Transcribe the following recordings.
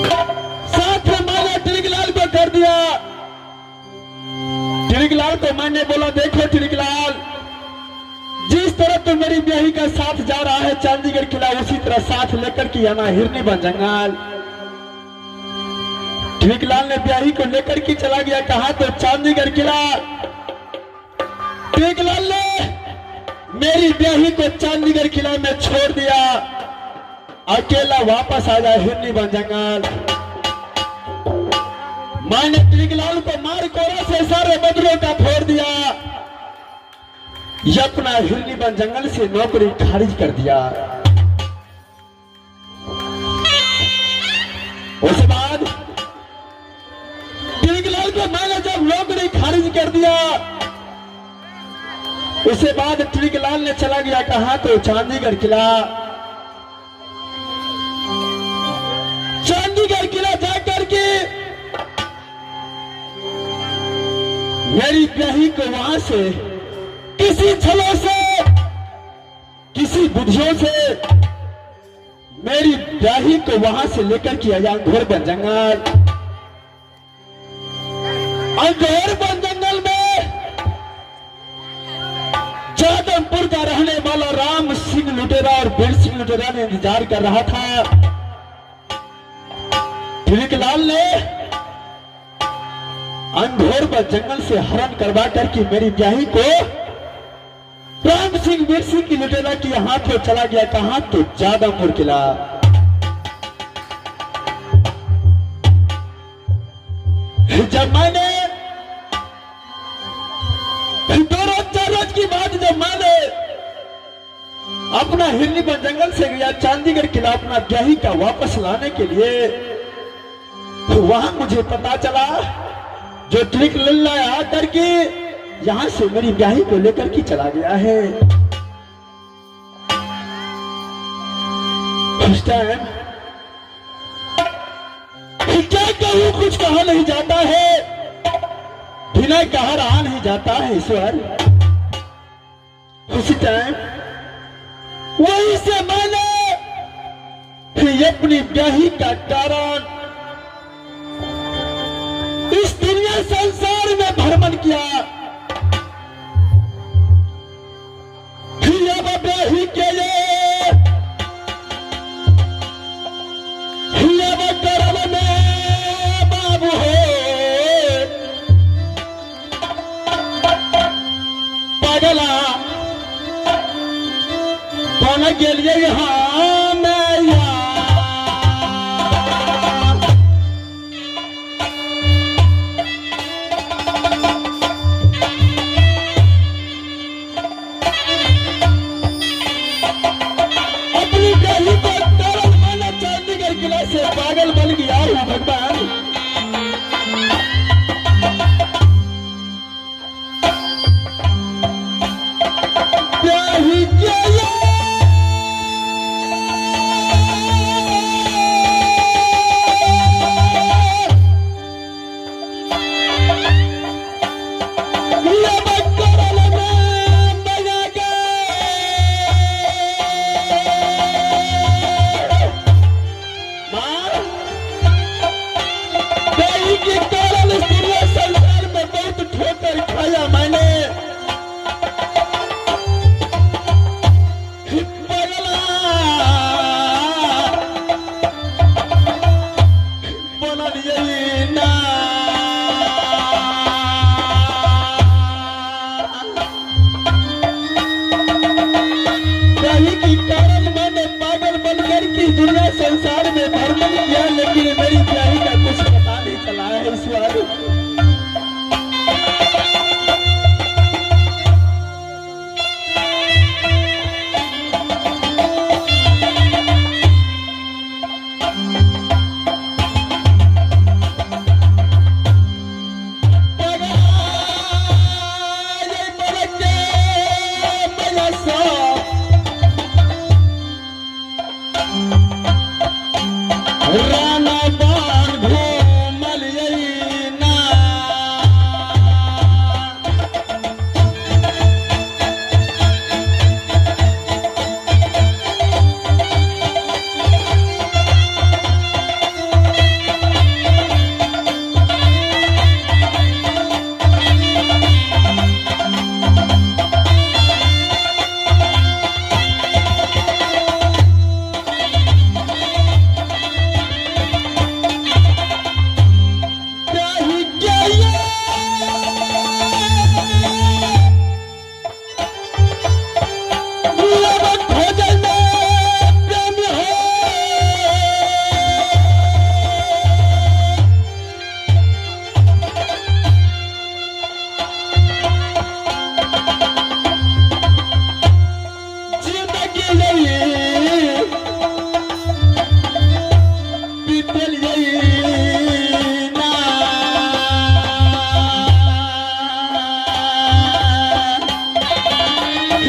साथ में मैंने टिरिकलाल को कर दिया। टिरिकलाल को मैंने बोला, देखो टिरिकलाल, जिस तरह तो मेरी ब्याही का साथ जा रहा है चांदीगढ़ किला, उसी तरह साथ लेकर के आना हिरनी बन जंगल। टिरिकलाल ने ब्याही को लेकर के चला गया, कहा तो चांदीगढ़ किला। टिरिकलाल ने मेरी ब्याही को चांदीगढ़ किला में छोड़ दिया, अकेला वापस आ गया हिरनी बन जंगल। मैंने टिरिकलाल को मार कोरा से सारे बदरों का फोड़ दिया, अपना हिरनी बन जंगल से नौकरी खारिज कर दिया। उसके बाद टिरिकलाल को मैंने जब नौकरी खारिज कर दिया, उसके बाद टिरिकलाल ने चला गया, कहा तो चांदीगढ़ किला। चांदीगढ़ किला जाकर के मेरी ब्याही को वहां से किसी छलों से, किसी बुद्धियों से मेरी ब्याही को वहां से लेकर के आया घोर बन जंगल। और घोर बन जंगल में जादमपुर का रहने वाला राम सिंह लुटेरा और बीर सिंह लुटेरा ने इंतजार कर रहा था। टिरिकलाल ने अंधोर पर जंगल से हरण करवा करके मेरी ब्याही को राम सिंह बीर सिंह की लुटेरा के हाथ में चला गया, कहा तो जादमपुर किला। जब मैंने 2 रोज 4 रोज की बात, जब मैंने अपना हिरनी बन जंगल से गया चांदीगढ़ किला अपना ब्याही का वापस लाने के लिए, तो वहां मुझे पता चला जो टिरिकलाल आकर के यहां से मेरी ब्याही को लेकर के चला गया है। उस टाइम क्या कहूं, कुछ कहा नहीं जाता है, बिना कहा रहा नहीं जाता है ईश्वर। उसी टाइम वहीं से मैंने अपनी ब्याही का कारण इस दुनिया संसार में भ्रमण किया। ब्याही के लिए करम में बाबू हो पगला बन के लिए यहाँ मैं से पागल बन गया हूं भगवान। ब्याही के संसार में भ्रमण किया, लेकिन मेरी ब्याही का कुछ पता नहीं चला है ईश्वर। राना बाण घूमल ना ना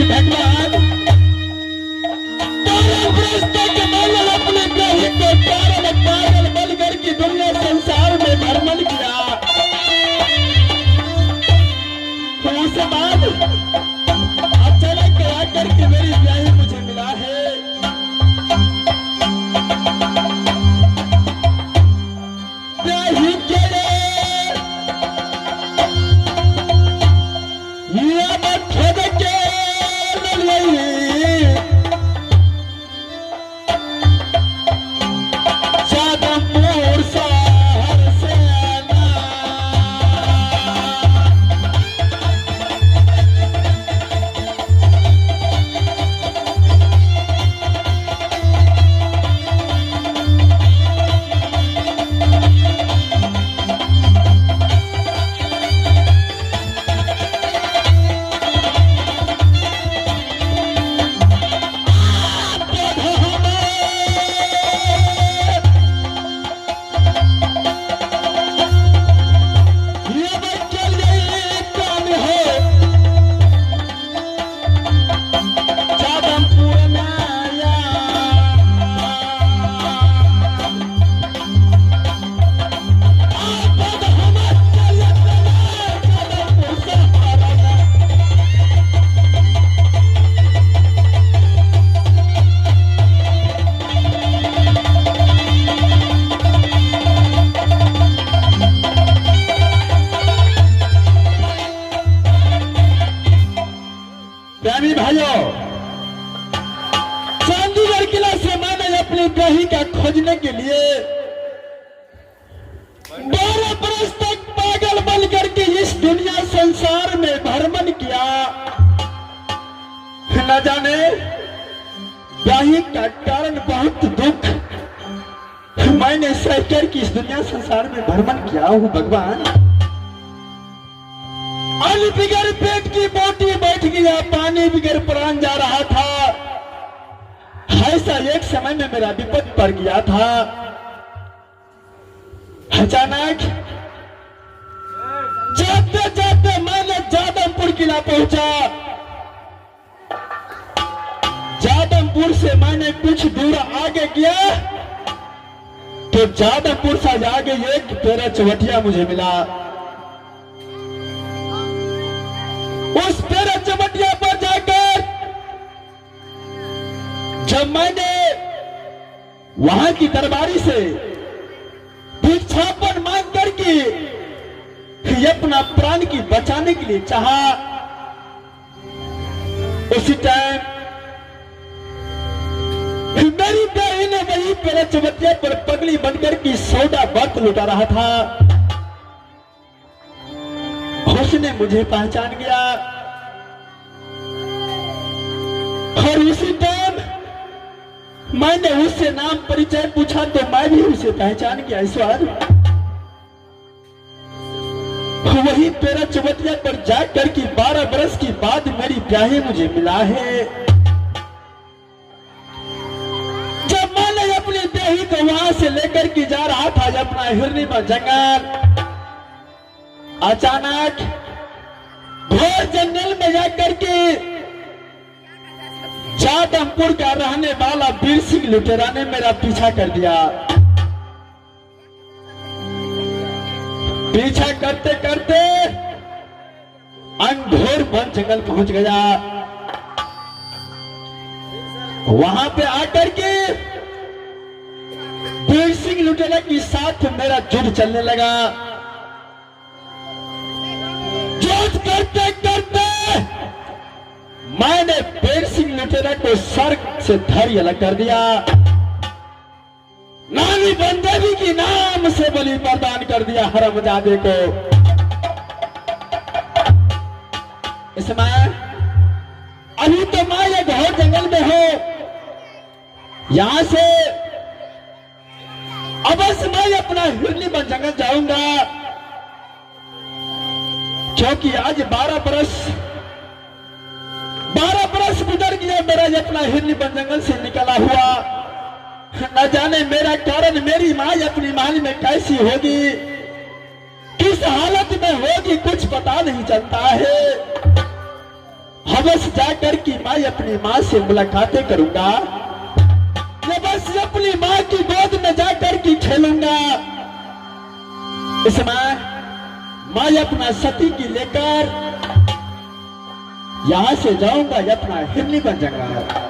भगवान अपने ग्रह को पागल बनकर की दुनिया संसार में भ्रमण किया। तो उसके बाद अचानक आकर के मेरी ब्याही मुझे मिला है। ब्याही के प्यारी भाइयों, चंडीगढ़ किला से मैंने अपनी ब्याही का खोजने के लिए 12 बरस तक पागल बन करके इस दुनिया संसार में भ्रमण किया। न जाने ब्याही का कारण बहुत दुख मैंने सहकर की इस दुनिया संसार में भ्रमण किया हूं। भगवान अन्न बिगर पेट की बोटी बैठ गया, पानी बिगर प्राण जा रहा था। ऐसा एक समय में मेरा विपद पड़ गया था। अचानक जाते जाते मैंने जादमपुर किला पहुंचा। जादमपुर से मैंने कुछ दूर आगे गया तो जादमपुर से आगे एक पेरा चवटिया मुझे मिला। उस पेरा चवटिया पर जाकर जब मैंने वहां की दरबारी से भिक्षापन मांग करके अपना प्राण की बचाने के लिए चाहा, उसी टाइम मेरी बहन ने वही पेरा चवटिया पर पगली बनकर की सौदा बर्त लुटा रहा था। उसने मुझे पहचान गया और उसी टाइम मैंने उससे नाम परिचय पूछा तो मैं भी उसे पहचान गया। ईश्वर वही पेरा चवटिया पर जाकर की 12 बरस की बाद मेरी ब्याही मुझे मिला है। जब मैंने अपनी ब्याही को वहां से लेकर के जा रहा था अपना हिरनी में जंगल, अचानक घोर जंगल में जाकर के जादमपुर का रहने वाला वीर सिंह लुटेरा ने मेरा पीछा कर दिया। पीछा करते करते घोर वन जंगल पहुंच गया। वहां पे आकर के वीर सिंह लुटेरा के साथ मेरा युद्ध चलने लगा। युद्ध करते करते मैंने वीर सिंह लुटेरा को सर से धैर्य अलग कर दिया। नानी बंदेवी की नाम से बलि प्रदान कर दिया हरमजादे को। इसमें अभी तो मैं ये घोर जंगल में हूं, यहां से अवश्य मैं अपना हिरनी बन जंगल जाऊंगा, क्योंकि आज 12 बरस गुजर गया मेरा अपना हिरनी बन जंगल से निकला हुआ। न जाने मेरा कारण मेरी माँ अपनी माल में कैसी होगी, किस हालत में होगी, कुछ पता नहीं चलता है। हवस जाकर की मैं अपनी माँ से मुलाकातें करूंगा, मैं बस अपनी माँ की गोद में जाकर की खेलूंगा। इस मैं अपना सती की लेकर यहां से जाऊंगा, अपना हिरनी बन जाऊंगा।